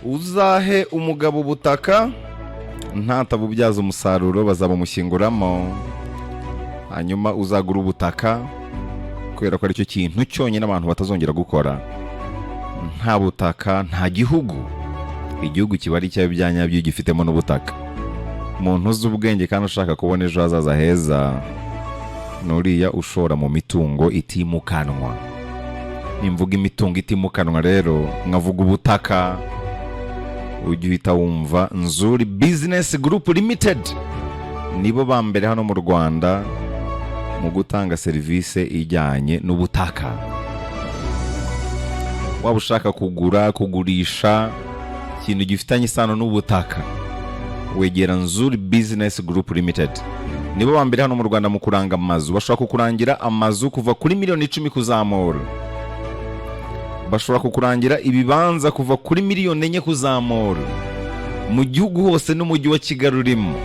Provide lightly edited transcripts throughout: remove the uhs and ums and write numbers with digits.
uzahe umugabo ubutaka ntatabubyaza umusaruro bazabamushyinguramo, hanyuma uzagura ubutaka kubera ko aricyo kintu cyonyine abantu batazongera gukora. Nta butaka nta gihugu. Igihugu kiba ari icyawe bya nyabyo gifitemo n'ubutaka. Umuntu uzi ubwenge kandi ushaka kubona ejo hazaza heza nuriya ushora mu mitungo itimukanwa. Nimvuga imitungo itimukanwa rero nkavuga ubutaka, ujye uhita wumva Nzuri Business Group Limited. Nibo ba mbere hano mu Rwanda mu gutanga serivisi ijyanye n'ubutaka. Waba ushaka kugura, kugurisha ikintu gifitanye isano n'ubutaka, wegera Nzuri Business Group Limited. Nibo ba mbere hano mu Rwanda mu kuranga amazu. Bashobora kukurangira amazu kuva kuri miliyoni 10 kuzamura. Bashobora kukurangira ibibanza kuva kuri miliyoni 4 kuzamura mu gihugu hose n'umujyi wa Kigali urimo.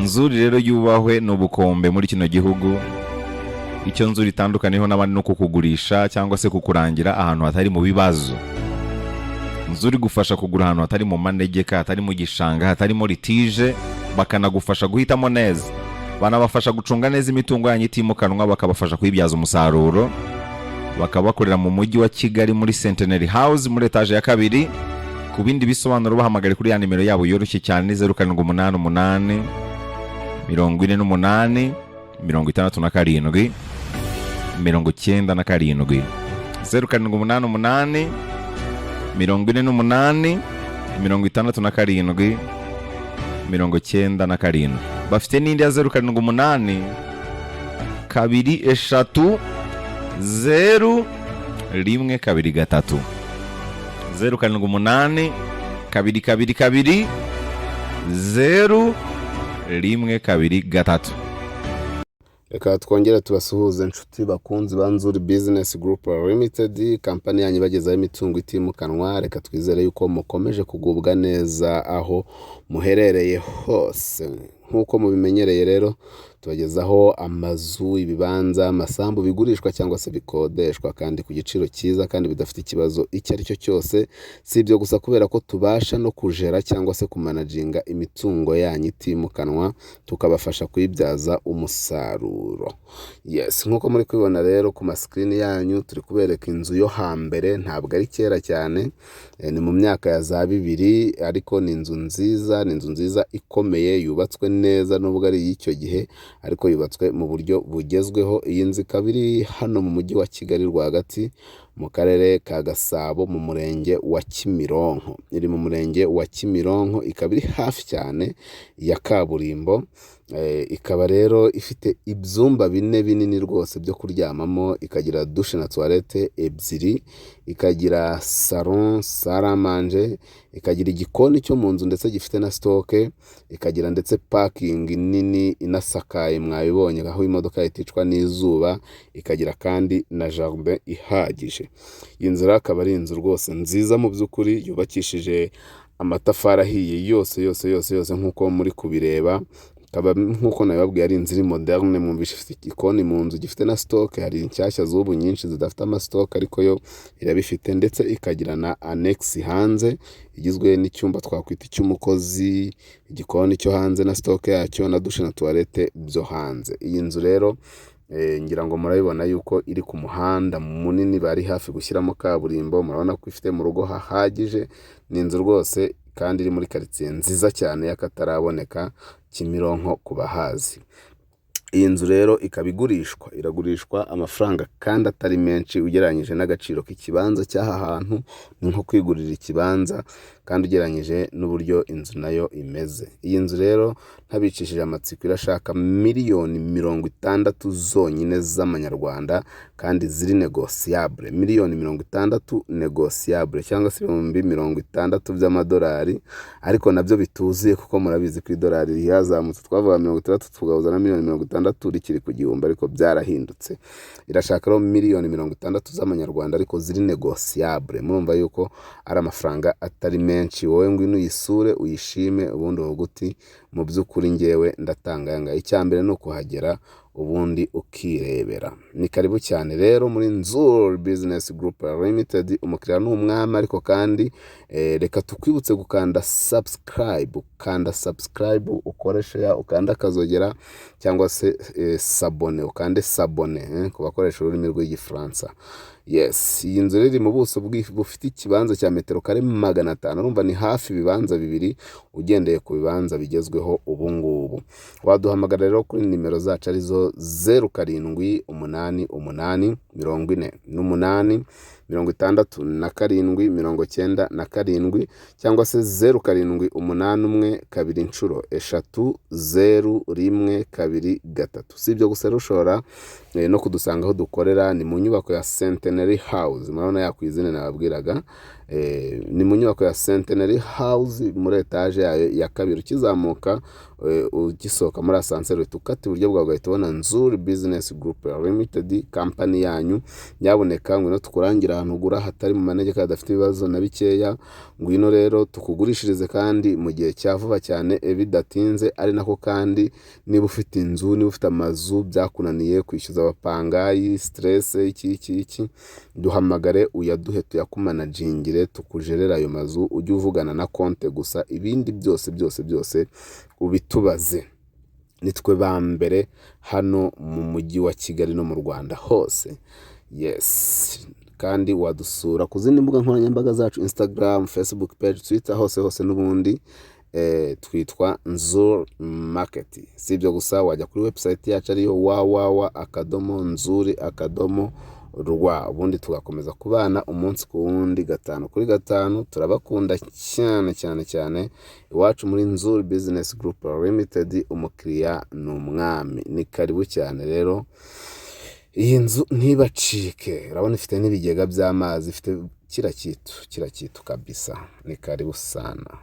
Nzuri rero yubahwe n'ubukombe muri kino gihugu. Icyo Nzuri itandukaniyeho n'abandi no kukugurisha cyangwa se kukurangira ahantu hatari mu bibazo. Nzuri gufasha kugura ahantu hatari mu manegeka, hatari mu gishanga, hatari mu litige, bakanagufasha guhitamo neza. Banabafasha gucunga neza imitungo yanyu itimukanwa, bakabafasha kuyibyaza umusaruro. Bakabakorera mu mujyi wa Kigali muri Centenary House muri etage ya 2. Ku bindi bisobanuro bahamagare kuri ya nimero yabo yoroshye cyane 0788 48 67 97 0788 48 67 97. Bafite n'indi ya 0788 23 0 1 2 3 0788 222 0 1 2 3. Reka twongera tubasuhuze inshuti bakunzi ba Nzuri Business Group Limited, kampani yanyu bagezaho imitungo itimukanwa. Reka twizere yuko mukomeje kugubwa neza aho muherereye hose. Nkuko mubimenyereye rero tubagezaho amazu, ibibanza, amasambu bigurishwa cyangwa se bikodeshwa kandi ku giciro cyiza kandi bidafite ikibazo icyo ari cyo cyose. Si ibyo gusa, kubera ko tubasha no kujera cyangwa se kumanaginga imitungo yanyu itimukanwa, tukabafasha kuyibyaza umusaruro. Yes, nkuko muri kubibona rero ku maskrini yanyu turi kubereka inzu yo hambere, ntabwo ari kera cyane, ni mu myaka ya za 2000, ariko ni inzu nziza, ni inzu nziza ikomeye, yubatswe neza nubwo ari y'icyo gihe, ariko yubatswe mu buryo bugezweho. Iyi nzu ikaba iri hano mu mujyi wa Kigali rwagati mu karere ka Gasabo mu murenge wa Kimironko. Iri mu murenge wa Kimironko, ikaba iri hafi cyane ya kaburimbo. Ikaba rero ifite ibyumba 4 binini rwose byo kuryamamo, ikagira douche na toilette 2, ikagira salon, salle à manger, ikagira igikoni cyo mu nzu ndetse gifite na stoke, ikagira ndetse parking nini inasakaye mwabibonye aho imodoka iticwa n'izuba, ikagira kandi na jardin ihagije. Iyi nzu akaba ari inzu rwose nziza mu by'ukuri, yubakishije amatafari ahiye yose nkuko muri kubireba. Kaba nkuko nababwiye ari inzu iri moderne, mwumvishe ifite igikoni mu nzu gifite na stock. Hari inshyashya z'ubu nyinshi zidafite ama stock, ariko yo irabifite, ndetse ikagira na annex hanze igizwe n'icyumba twakwita icy'umukozi, igikoni cyo hanze na stock yacyo, na douche na toilette byo hanze. Iyi nzu rero ngira ngo murabibona yuko iri ku muhanda munini, bari hafi gushyiramo kaburimbo. Murabona ko ifite mu rugo hahagije. Ni inzu rwose kandi iri muri quartier nziza cyane y'akataraboneka, Kimironko ku bahazi. Iyi nzu rero ikaba iragurishwa amafaranga kandi atari menshi ugereranyije n'agaciro k'ikibanza cy'aha hantu. Ni nko kwigurira ikibanza kandi ugereranyije n'uburyo inzu nayo imeze. Iyi nzu rero ntabicishije amatsiko irashaka miliyoni 60 zonyine z'amanyarwanda, kandi ziri negociable. Miliyoni 60 negociable, cyangwa se 60 by'amadolari, ariko nabyo bituzuye kuko murabizi ko idolari yazamutse, twavuga 60 tugahuza na miliyoni 60 rikiri ku gihumbi, ariko byarahindutse. Irashaka rero miliyoni 60 z'amanyarwanda, ariko ziri negociable. Murumva yuko ari amafaranga atari menshi. Wowe ngwino uyisure uyishime, ubundi uvuga uti mu by'ukuri ngewe ndatanga yanga. Icyambere no kuhagera ubundi ukirebera. Ni karibu cyane rero muri Nzuri Business Group Limited. Umukiriya ni umwami, ariko kandi reka tukwibutse gukanda subscribe, ukanda subscribe, ukore share, ukanda akazogera, cyangwa se sabone, ukande sabone ku bakoresha ururimi rw'igifaransa. Yes, iyi nzu riri mu buso bufite ikibanza cya metero kare 500. Urumva ni hafi ibibanza bibiri ugendeye ku bibanza bigezweho ubu ngubu. Waduhamagara rero kuri nimero zacu arizo 0788586797 cyangwa se 078123 Si ibyo gusa, rushora no kudusanga aho dukorera ni mu nyubako ya Centenary House. Murabona yakwizina nababwiraga, ni mu nyubako ya Centenary House muri etage ya kabiri. Ukizamuka ugisohoka muri asanseri tukati iburyo bwawe ugahita ubona Nzuri Business Group Limited, company yanyu. Nyaboneka ngwino tukurangira ahantu ugura hatari mu manegeka, hadafite ibibazo na bikeya. Ngwino rero tukugurishirize kandi mu gihe cya vuba cyane, bidatinze. Ari nako kandi niba ufite inzu, niba ufite amazu byakunaniye kwishyuza abapangayi, stress iki, duhamagare uyaduhe tuyakumanagingire, tukujerera ayo mazu. Ujye uvugana na konte gusa, ibindi byose ubitubaze. Nitwe ba mbere hano mu mujyi wa Kigali no mu Rwanda hose. Yes, kandi wadusura ku zindi mbuga nkoranyambaga zacu, Instagram, Facebook page, Twitter, hose n'ubundi twitwa Nzuri Market. Si ibyo gusa, wajya kuri website yacu ariyo www.nzuri.rw. ubundi tugakomeza kubana umunsi ku wundi, 5 kuri 5. Turabakunda cyane. Iwacu muri Nzuri Business Group Limited, umukiriya ni umwami. Ni karibu cyane rero. Iyi nzu ntibacike, urabona ifite n'ibigega by'amazi, ifite kira kitu kabisa. Ni karibu sana.